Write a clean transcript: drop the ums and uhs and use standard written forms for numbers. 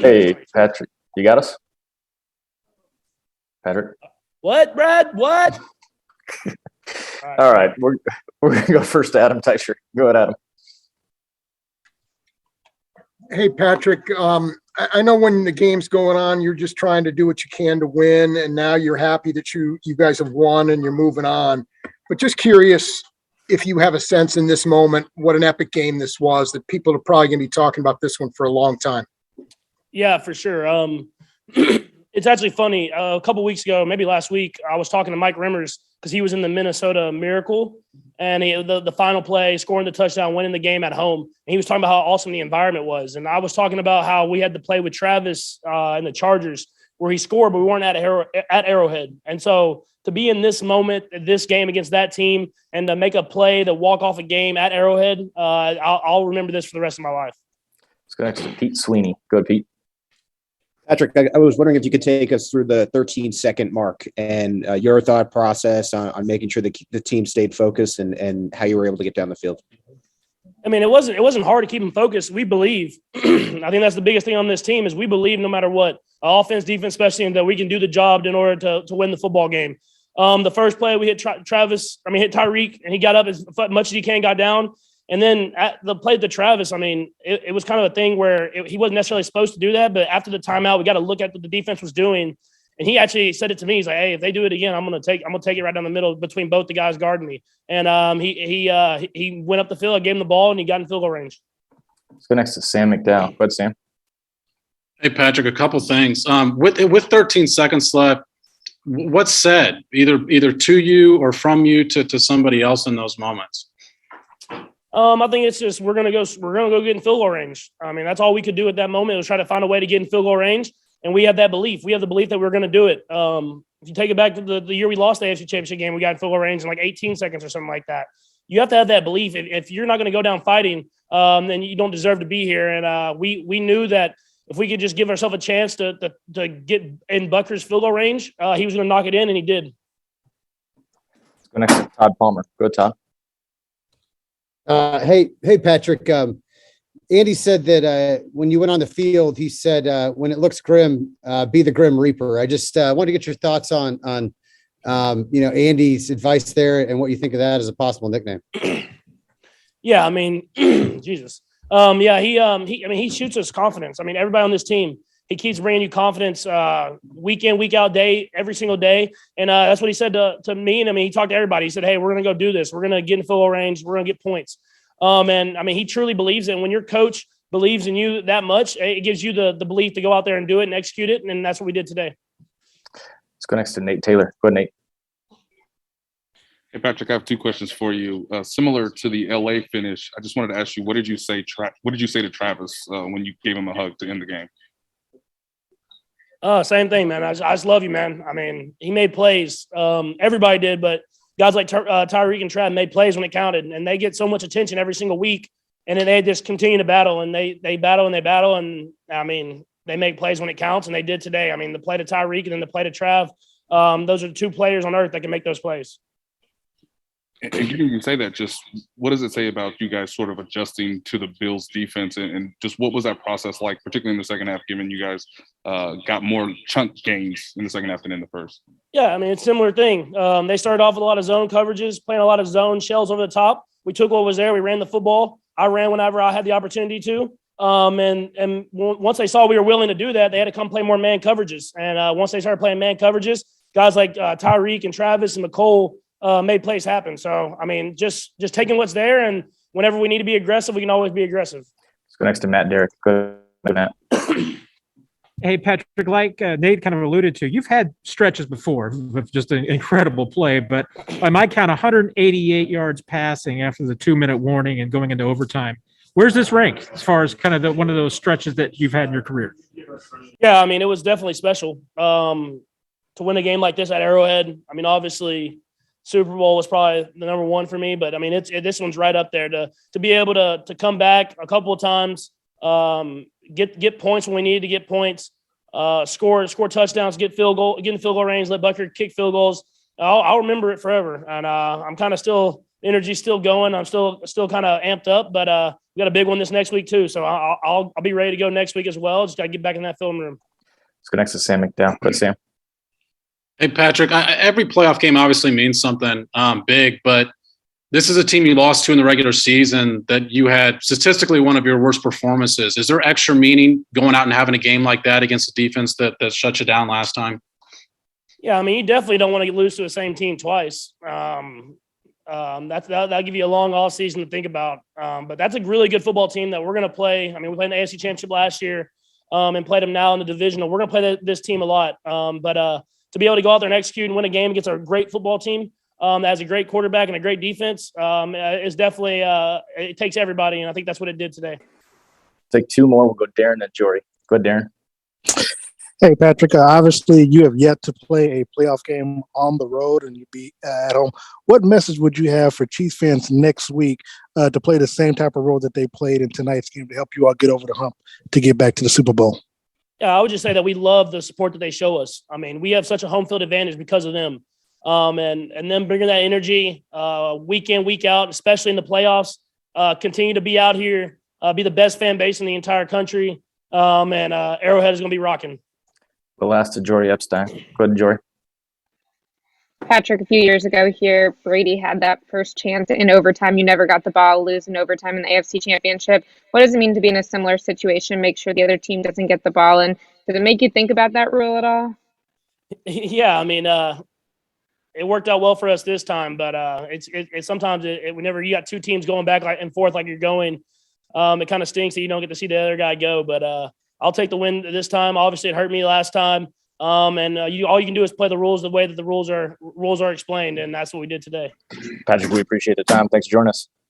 Hey, Patrick, you got us? Patrick? What, Brad? What? All right. We're going to go first to Adam Teicher. Go ahead, Adam. Hey, Patrick, I know when the game's going on, you're just trying to do what you can to win, and now you're happy that you guys have won and you're moving on. But just curious if you have a sense in this moment what an epic game this was, that people are probably going to be talking about this one for a long time. Yeah, for sure. It's actually funny. A couple weeks ago, maybe last week, I was talking to Mike Rimmers because he was in the Minnesota Miracle, and the final play, scoring the touchdown, winning the game at home. And he was talking about how awesome the environment was. And I was talking about how we had to play with Travis and the Chargers where he scored, but we weren't at Arrowhead. And so to be in this moment, this game against that team, and to make a play, to walk off a game at Arrowhead, I'll remember this for the rest of my life. Let's go next to Pete Sweeney. Go ahead, Pete. Patrick, I was wondering if you could take us through the 13-second mark and your thought process on making sure the team stayed focused and how you were able to get down the field. I mean, it wasn't hard to keep them focused. We believe. I think that's the biggest thing on this team is we believe no matter what, offense, defense, especially, and that we can do the job in order to win the football game. The first play we hit hit Tyreek, and he got up as much as he can, got down. And then at the play to Travis, I mean, it was kind of a thing where he wasn't necessarily supposed to do that. But after the timeout, we got to look at what the defense was doing. And he actually said it to me. He's like, "Hey, if they do it again, I'm gonna take it right down the middle between both the guys guarding me." And he went up the field, I gave him the ball, and he got in field goal range. Let's go next to Sam McDowell. Go ahead, Sam. Hey, Patrick, a couple things. With 13 seconds left, what's said either to you or from you to somebody else in those moments? I think it's just we're gonna go get in field goal range. I mean, that's all we could do at that moment was try to find a way to get in field goal range, and we have that belief. We have the belief that we're going to do it. If you take it back to the year we lost the AFC Championship game, we got in field goal range in like 18 seconds or something like that. You have to have that belief. If you're not going to go down fighting, then you don't deserve to be here. And we knew that if we could just give ourselves a chance to get in Butker's field goal range, he was going to knock it in, and he did. Let's go next to Todd Palmer. Go ahead, Todd. Hey, Patrick. Andy said that when you went on the field, he said when it looks grim, be the Grim Reaper. I just want to get your thoughts on Andy's advice there and what you think of that as a possible nickname. Yeah, I mean, Jesus. He shoots us confidence. I mean, everybody on this team, he keeps bringing you confidence week in, week out, every single day. And that's what he said to me. And I mean, he talked to everybody. He said, "Hey, we're going to go do this. We're going to get in field goal range. We're going to get points." And I mean, he truly believes it. And when your coach believes in you that much, it gives you the belief to go out there and do it and execute it. And that's what we did today. Let's go next to Nate Taylor. Go ahead, Nate. Hey, Patrick, I have two questions for you. Similar to the LA finish, I just wanted to ask you, what did you say to Travis when you gave him a hug to end the game? Same thing, man. I just love you, man. I mean, he made plays. Everybody did, but guys like Tyreek and Trav made plays when it counted, and they get so much attention every single week. And then they just continue to battle, and they battle and they battle. And I mean, they make plays when it counts, and they did today. I mean, the play to Tyreek and then the play to Trav, those are the two players on earth that can make those plays. And hearing you say that, just what does it say about you guys sort of adjusting to the Bills defense, and just what was that process like, particularly in the second half, given you guys got more chunk gains in the second half than in the first? Yeah, I mean, it's a similar thing. They started off with a lot of zone coverages, playing a lot of zone shells over the top. We took what was there. We ran the football. I ran whenever I had the opportunity to. And once they saw we were willing to do that, they had to come play more man coverages. And once they started playing man coverages, guys like Tyreek and Travis and McCole made plays happen. So, I mean, just taking what's there, and whenever we need to be aggressive, we can always be aggressive. Let's go next to Matt Derrick. Go ahead, Matt. Hey, Patrick, like Nate kind of alluded to, you've had stretches before with just an incredible play, but by my count, 188 yards passing after the 2-minute warning and going into overtime. Where's this rank as far as kind of one of those stretches that you've had in your career? Yeah, I mean, it was definitely special to win a game like this at Arrowhead. I mean, obviously, Super Bowl was probably the number one for me, but I mean, this one's right up there to be able to come back a couple of times, get points when we needed to get points, score touchdowns, get in field goal range, let Butker kick field goals. I'll remember it forever, and I'm kind of still energy's still going. I'm still kind of amped up, but we got a big one this next week too. So I'll be ready to go next week as well. Just got to get back in that film room. Let's go next to Sam McDowell. Go, Sam. Hey, Patrick, every playoff game obviously means something big, but this is a team you lost to in the regular season that you had statistically one of your worst performances. Is there extra meaning going out and having a game like that against a defense that shut you down last time? Yeah, I mean, you definitely don't want to lose to the same team twice. That'll give you a long off season to think about. But that's a really good football team that we're going to play. I mean, we played in the AFC Championship last year and played them now in the divisional. We're going to play this team a lot. But to be able to go out there and execute and win a game against a great football team that has a great quarterback and a great defense is definitely it takes everybody, and I think that's what it did today. Take two more. We'll go Darren and Jory. Go ahead, Darren. Hey, Patrick, obviously you have yet to play a playoff game on the road and you'd be at home. What message would you have for Chiefs fans next week to play the same type of role that they played in tonight's game to help you all get over the hump to get back to the Super Bowl? Yeah, I would just say that we love the support that they show us. I mean, we have such a home field advantage because of them. And them bringing that energy week in, week out, especially in the playoffs, continue to be out here, be the best fan base in the entire country. And Arrowhead is going to be rocking. The last to Jory Epstein. Go ahead, Jory. Patrick, a few years ago here, Brady had that first chance in overtime. You never got the ball, lose in overtime in the AFC Championship. What does it mean to be in a similar situation, make sure the other team doesn't get the ball? And does it make you think about that rule at all? Yeah, I mean, it worked out well for us this time, but it's sometimes whenever you got two teams going back and forth like you're going, it kind of stinks that you don't get to see the other guy go. But I'll take the win this time. Obviously, it hurt me last time. And all you can do is play the rules the way that the rules are explained, and that's what we did today. Patrick, we appreciate the time. Thanks for joining us.